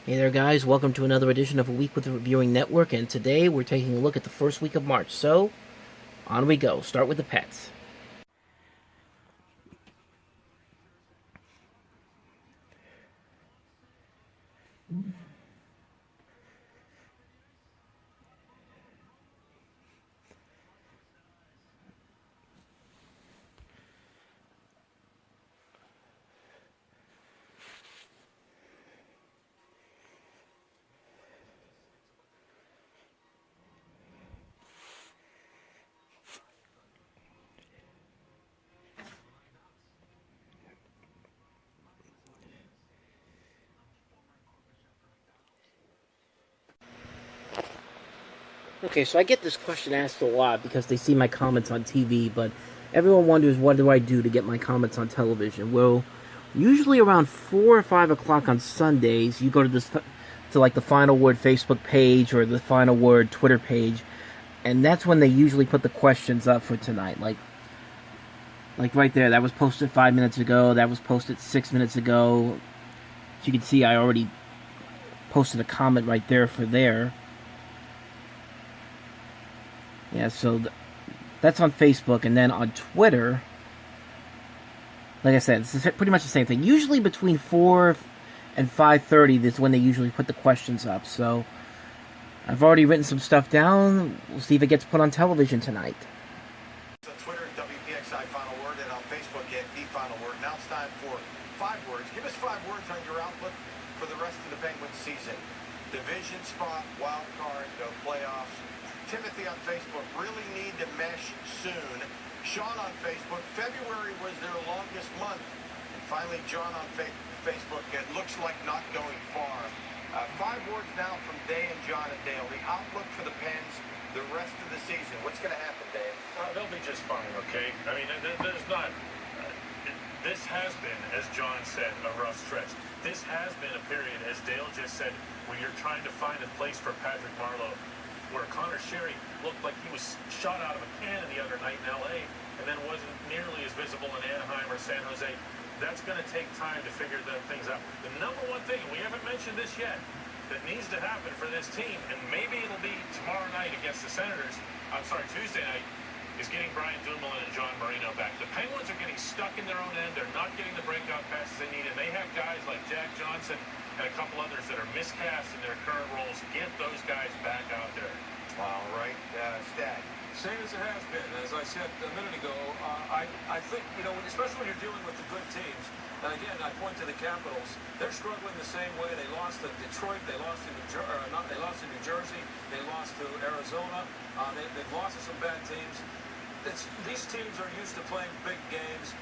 Hey there, guys. Welcome to another edition of A Week with the Reviewing Network, and today we're taking a look at the first week of March. So, on we go. Start with the pets. Okay, so I get this question asked a lot because they see my comments on TV, but everyone wonders what do I do to get my comments on television. Well, usually around 4 or 5 o'clock on Sundays, you go to like the Final Word Facebook page or the Final Word Twitter page, and that's when they usually put the questions up for tonight. Like right there, that was posted 5 minutes ago, that was posted 6 minutes ago. As you can see, I already posted a comment right there for there. Yeah, so that's on Facebook, and then on Twitter, like I said, it's pretty much the same thing. Usually between 4 and 5:30 is when they usually put the questions up, so I've already written some stuff down. We'll see if it gets put on television tonight. On Twitter, WPXI Final Word, and on Facebook at The Final Word. Now it's time for 5 words. Give us 5 words on your outlook for the rest of the Penguins season. Division spot, wild card, no playoffs. Timothy on Facebook, really need to mesh soon. Sean on Facebook, February was their longest month. And finally, John on Facebook, it looks like not going far. 5 words now from Day and John and Dale. The outlook for the Pens the rest of the season. What's going to happen, Dave? They'll be just fine, okay? I mean, there's not... This has been, as John said, a rough stretch. This has been a period, as Dale just said, where you're trying to find a place for Patrick Marleau, where Connor Sherry looked like he was shot out of a cannon the other night in L.A. and then wasn't nearly as visible in Anaheim or San Jose. That's going to take time to figure things out. The number one thing, and we haven't mentioned this yet, that needs to happen for this team, and maybe it'll be tomorrow night against the Senators, Tuesday night, is getting Brian Dumoulin and John Marino back. The Penguins are getting stuck in their own end. They're not getting the breakout passes they need, and they have guys like Jack Johnson and a couple others that are miscast in their current roles. Get those guys back out there. All right, Stag. Same as it has been. As I said a minute ago, I think, especially when you're dealing with the good teams, and again, I point to the Capitals, they're struggling the same way. They lost to Detroit, they lost to New Jersey, they lost to Arizona, they've lost to some bad teams. These teams are used to playing big games.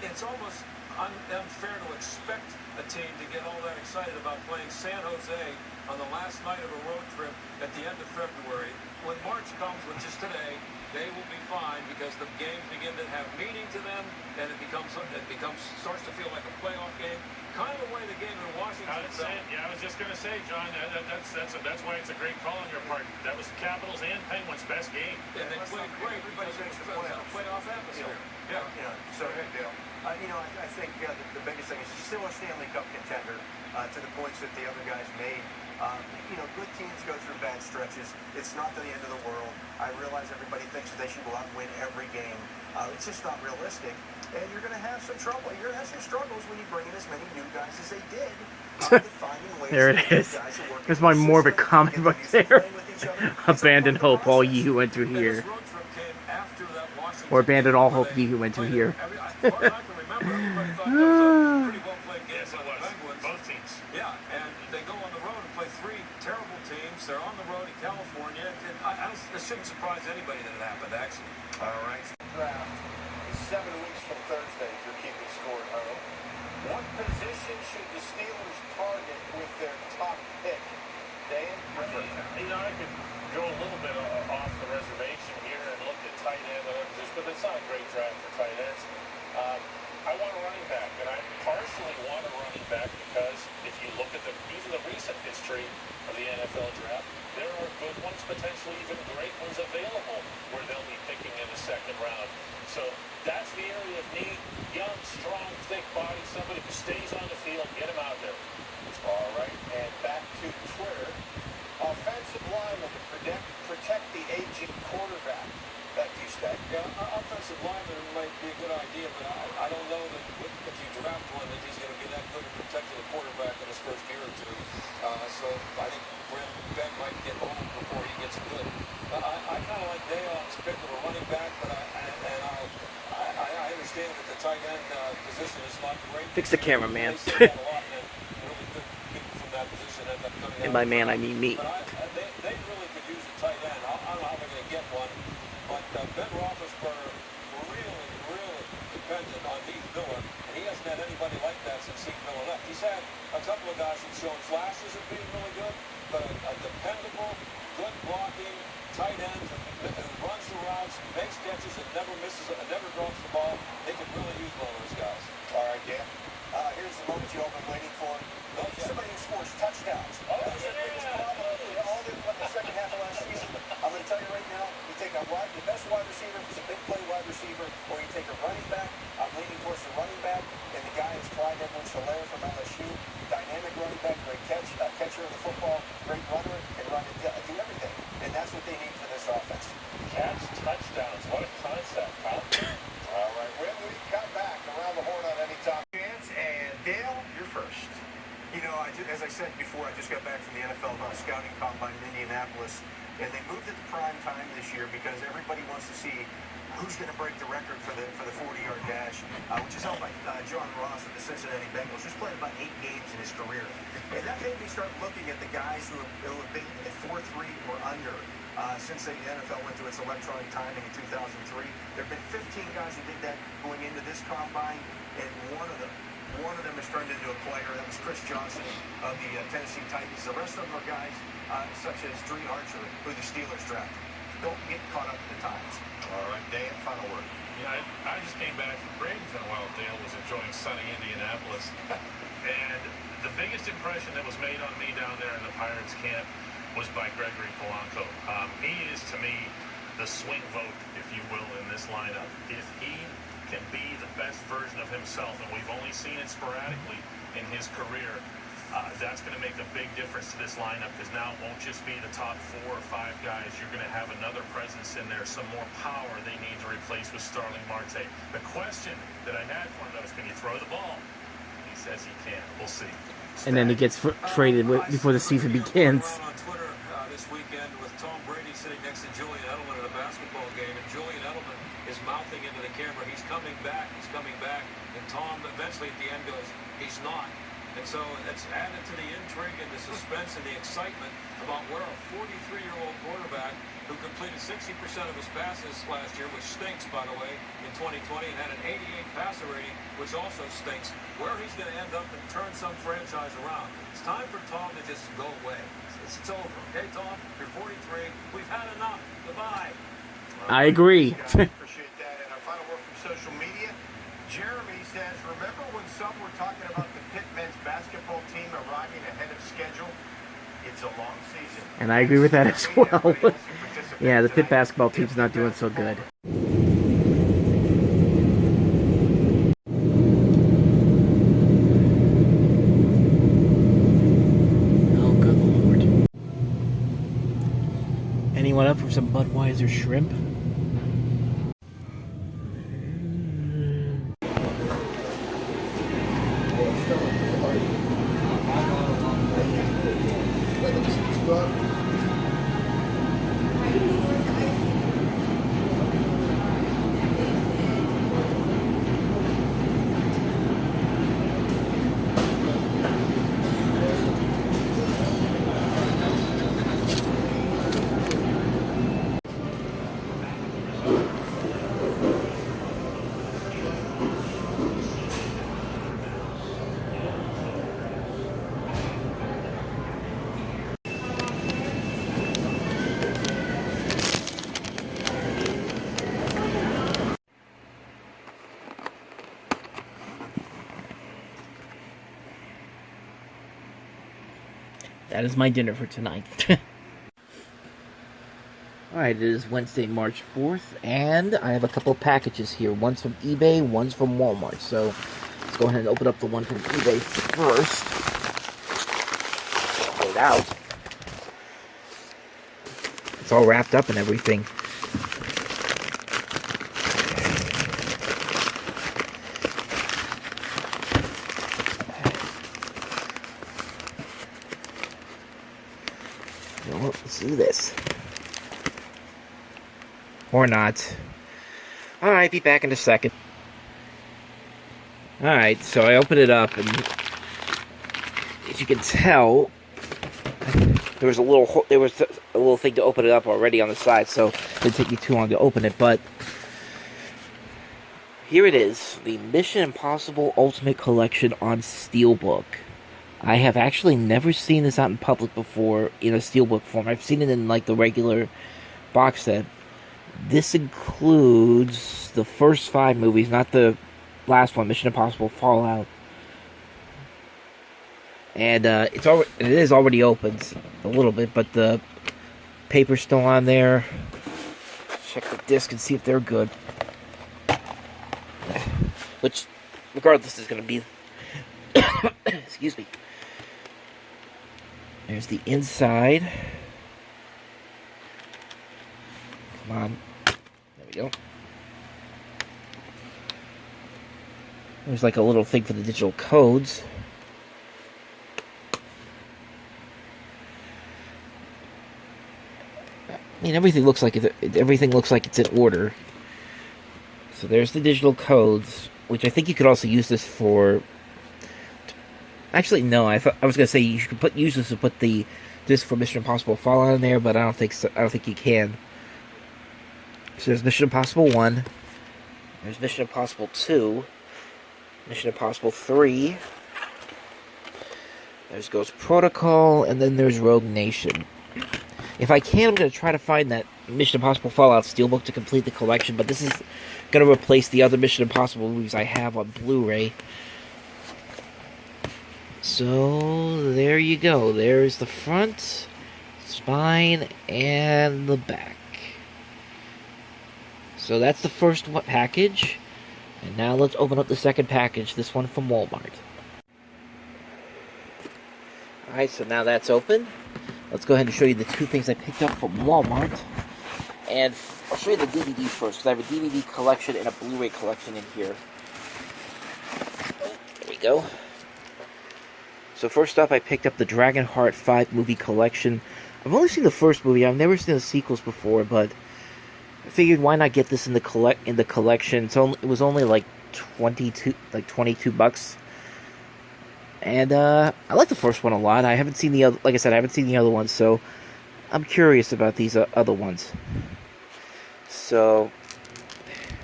It's almost unfair to expect a team to get all that excited about playing San Jose on the last night of a road trip at the end of February. When March comes, which is today, they will be fine because the games begin to have meaning to them, and it starts to feel like a playoff game, kind of the way the game in Washington felt. Yeah, I was just going to say, John, that's why it's a great call on your part. That was the Capitals and Penguins' best game. And they played great because it was a playoff atmosphere. Yeah. So ahead, Dale. I think the biggest thing is still a Stanley Cup contender to the points that the other guys made. Good teams go through bad stretches. It's not the end of the world. I realize everybody thinks that they should go out and win every game. It's just not realistic. And you're going to have some trouble. You're going to have some struggles when you bring in as many new guys as they did. There it is. There's my morbid comment right there. Abandon hope, all ye who enter here. Or abandon all hope, ye who enter here. Both teams. Yeah, and they go on the road and play 3 terrible teams. They're on the road in California. It shouldn't surprise anybody that it happened, actually. All right. Draft is 7 weeks from Thursday if you're keeping score at home. What position should the Steelers target with their top pick? Dan? I could go a little bit off the reservation here and look at tight end, but it's not a great draft for tight ends. I want a running back, and I partially want a running back because if you look at even the recent history of the NFL draft, there are good ones, potentially even great ones available where they'll be picking in the 2nd round. So that's the area of need. Young, strong, thick body, somebody who stays on the field, get him out there. Fix the camera, man. They say that a lot, and really good people from that position end up coming And out. by man, I mean me. But they really could use a tight end. I don't know how they're going to get one, but Ben Roethlisberger really dependent on Heath Miller, and he hasn't had anybody like that since Heath Miller left. He's had a couple of guys who've shown flashes of being really good, but a dependable, good blocking tight end who runs the routes, makes catches, and never misses, and never drops the ball. They could really use one of those guys. All right, Dan. Here's the moment you've all been waiting for. Somebody who scores touchdowns. That was their biggest problem in all the second half of last season. I'm going to tell you right now, you take the best wide receiver, if he's a big play wide receiver, or you take a running back. I'm leaning towards the running back, and the guy is Clyde Edwards-Helaire from LSU. Dynamic running back, great catcher of the football, great runner, and do everything. And that's what they need for this offense. Catch touchdowns. What a concept, Kyle. All right, when we come back around the horn on any top chance, and Dale, you're first. You know, as I said before, I just got back from the NFL scouting combine in Indianapolis, and they moved it to prime time this year because everybody wants to see who's going to break the record for the 40-yard dash, which is held by John Ross of the Cincinnati Bengals, who's played about 8 games in his career. And that made me start looking at the guys who have been at 4.3 or under since the NFL went to its electronic timing in 2003. There have been 15 guys who did that going into this combine, and one of them has turned into a player. That was Chris Johnson of the Tennessee Titans. The rest of them are guys such as Dre Archer, who the Steelers drafted. Don't get caught up in the times. All right, Dan, final word. Yeah, I just came back from Bradenton while Dale was enjoying sunny Indianapolis. And the biggest impression that was made on me down there in the Pirates camp was by Gregory Polanco. He is, to me, the swing vote, if you will, in this lineup. If he can be the best version of himself, and we've only seen it sporadically in his career, that's going to make a big difference to this lineup, because now it won't just be the top 4 or 5 guys. You're going to have another presence in there, some more power they need to replace with Starling Marte. The question that I had for him, though, is can you throw the ball? He says he can. We'll see. And then he gets traded before the season begins. On Twitter this weekend with Tom Brady sitting next to Julian Edelman at a basketball game, and Julian Edelman is mouthing into the camera, he's coming back, and Tom eventually at the end goes, he's not. And so that's added to the intrigue and the suspense and the excitement about where a 43-year-old quarterback who completed 60% of his passes last year, which stinks, by the way, in 2020, and had an 88 passer rating, which also stinks, where he's going to end up and turn some franchise around. It's time for Tom to just go away. It's over. Okay, Tom? You're 43. We've had enough. Goodbye. I agree. Appreciate that. And our final word from social media. Jeremy says, remember when some were talking about the Pitt men's basketball team arriving ahead of schedule? It's a long season. And I agree with that as well. Yeah, the Pitt basketball team's not doing so good. Oh, good Lord. Anyone up for some Budweiser shrimp? That is my dinner for tonight. Alright, it is Wednesday, March 4th, and I have a couple of packages here. One's from eBay, one's from Walmart. So, let's go ahead and open up the one from eBay first. Pull it out. It's all wrapped up and everything. Well, let's do this. Or not. Alright, be back in a second. Alright, so I opened it up, and as you can tell, there was a little thing to open it up already on the side, so it didn't take me too long to open it, but here it is, the Mission Impossible Ultimate Collection on Steelbook. I have actually never seen this out in public before in a Steelbook form. I've seen it in, like, the regular box set. This includes the first 5 movies, not the last one, Mission Impossible Fallout. And it is already opened a little bit, but the paper's still on there. Check the disc and see if they're good. Which, regardless, is going to be... Excuse me. There's the inside. Come on. There we go. There's like a little thing for the digital codes. I mean, everything looks like it's in order. So there's the digital codes, which I think you could also use this for. Actually, no. I was gonna say you could use this to put the disc for Mission Impossible Fallout in there, but I don't think so. I don't think you can. So there's Mission Impossible 1. There's Mission Impossible 2. Mission Impossible 3. There's Ghost Protocol, and then there's Rogue Nation. If I can, I'm going to try to find that Mission Impossible Fallout Steelbook to complete the collection, but this is going to replace the other Mission Impossible movies I have on Blu-ray. So, there you go. There's the front, spine, and the back. So that's the first package. And now let's open up the second package, this one from Walmart. Alright, so now that's open. Let's go ahead and show you the 2 things I picked up from Walmart. And I'll show you the DVD first, because I have a DVD collection and a Blu-ray collection in here. There we go. So first up, I picked up the Dragonheart 5 movie collection. I've only seen the first movie. I've never seen the sequels before, but I figured why not get this in the collection. It was only like $22. And I like the first one a lot. I haven't seen the other, like I said, I haven't seen the other ones, so I'm curious about these other ones. So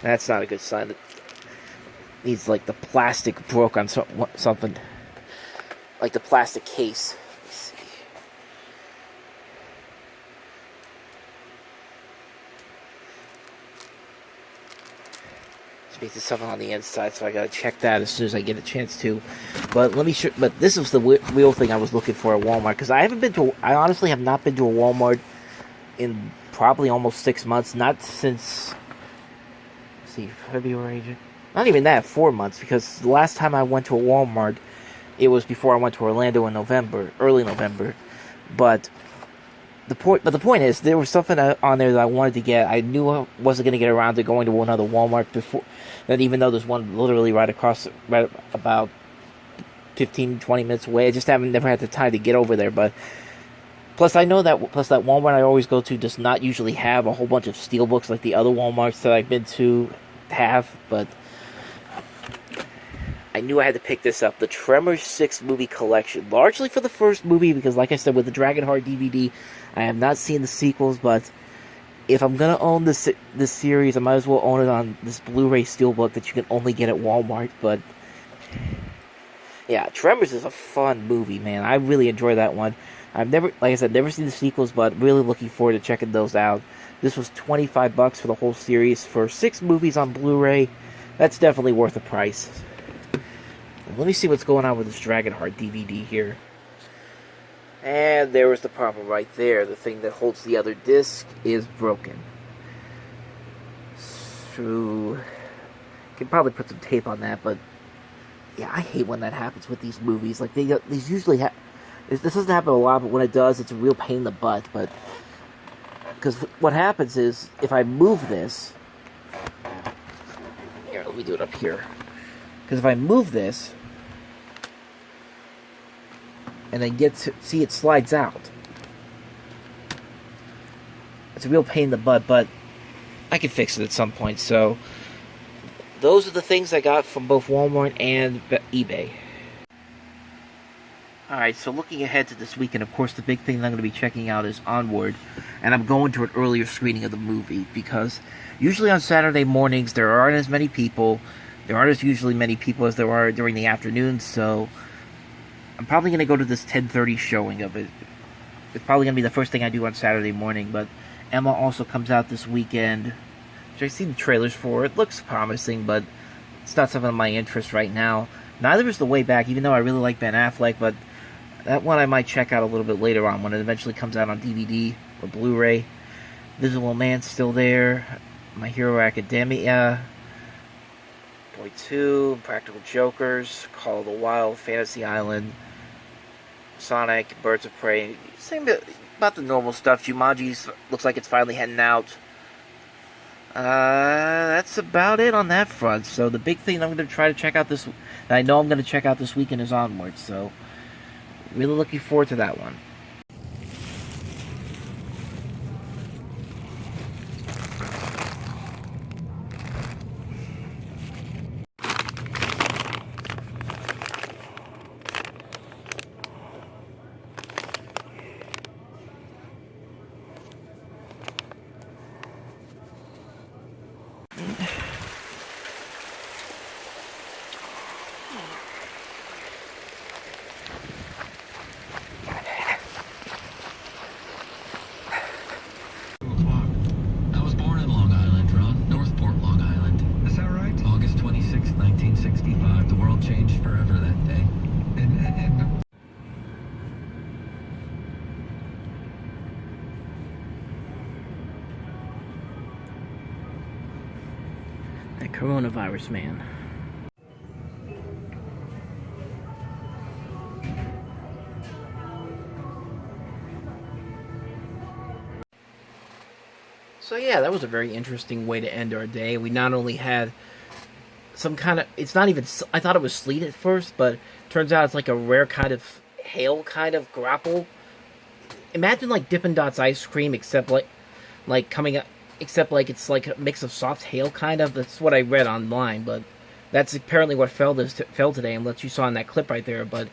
that's not a good sign. It needs like the plastic broke on something, like the plastic case. Let's see. There's something on the inside, so I gotta check that as soon as I get a chance to. But let me show. But this was the real thing I was looking for at Walmart, because I honestly have not been to a Walmart in probably almost 6 months. Not since, let's see, February. Not even that, 4 months, because the last time I went to a Walmart, it was before I went to Orlando in early November. But the point is, there was something on there that I wanted to get. I knew I wasn't going to get around to going to another Walmart before that, even though there's one literally right about 15-20 minutes away. I just never had the time to get over there. But plus that Walmart I always go to does not usually have a whole bunch of steelbooks like the other Walmarts that I've been to have. But I knew I had to pick this up. The Tremors 6 movie collection. Largely for the first movie, because like I said, with the Dragonheart DVD, I have not seen the sequels, but if I'm going to own this series, I might as well own it on this Blu-ray Steelbook that you can only get at Walmart. But yeah, Tremors is a fun movie, man. I really enjoy that one. I've never seen the sequels, but really looking forward to checking those out. This was $25 for the whole series. For 6 movies on Blu-ray, that's definitely worth the price. Let me see what's going on with this Dragonheart DVD here. And there was the problem right there. The thing that holds the other disc is broken. So, can probably put some tape on that, but yeah, I hate when that happens with these movies. Like, these usually this doesn't happen a lot, but when it does, it's a real pain in the butt. But because what happens is, if I move this, here, let me do it up here. Because if I move this, and then see it slides out. It's a real pain in the butt, but I can fix it at some point. So those are the things I got from both Walmart and eBay. Alright, so looking ahead to this weekend, of course, the big thing that I'm going to be checking out is Onward. And I'm going to an earlier screening of the movie, because usually on Saturday mornings there aren't as many people. There aren't as usually many people as there are during the afternoon, so I'm probably going to go to this 10:30 showing of it. It's probably going to be the first thing I do on Saturday morning, but Emma also comes out this weekend, which I've seen the trailers for. It looks promising, but it's not something of my interest right now. Neither is The Way Back, even though I really like Ben Affleck, but that one I might check out a little bit later on when it eventually comes out on DVD or Blu-ray. Invisible Man's still there. My Hero Academia. Boy 2. Practical Jokers. Call of the Wild. Fantasy Island. Sonic. Birds of Prey. Same about the normal stuff. Jumanji looks like it's finally heading out. That's about it on that front. So the big thing I'm going to try to check out that I know I'm going to check out this weekend is Onward. So really looking forward to that one. I was born in Long Island, Ron. Northport, Long Island. Is that right? August 26, 1965. The world changed forever that day. And That coronavirus man. So yeah, that was a very interesting way to end our day. We not only had some kind of, it's not even, I thought it was sleet at first, but turns out it's like a rare kind of hail kind of grapple. Imagine like Dippin' Dots ice cream, except like coming up, except like it's like a mix of soft hail kind of. That's what I read online, but that's apparently what fell today, and what you saw in that clip right there. But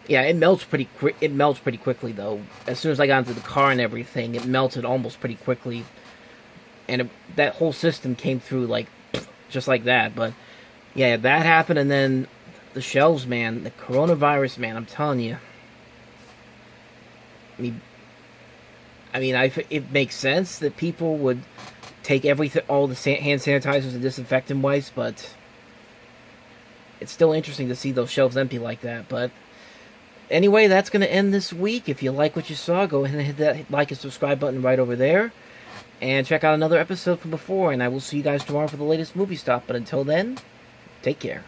yeah, it melts pretty quickly though. As soon as I got into the car and everything, it melted almost pretty quickly. And that whole system came through like just like that. But yeah, that happened, and then the shelves, man, the coronavirus, man. I'm telling you. It makes sense that people would take everything, all the hand sanitizers and disinfectant wipes, but it's still interesting to see those shelves empty like that. But anyway, that's going to end this week. If you like what you saw, go ahead and hit that like and subscribe button right over there. And check out another episode from before, and I will see you guys tomorrow for the latest movie stop. But until then, take care.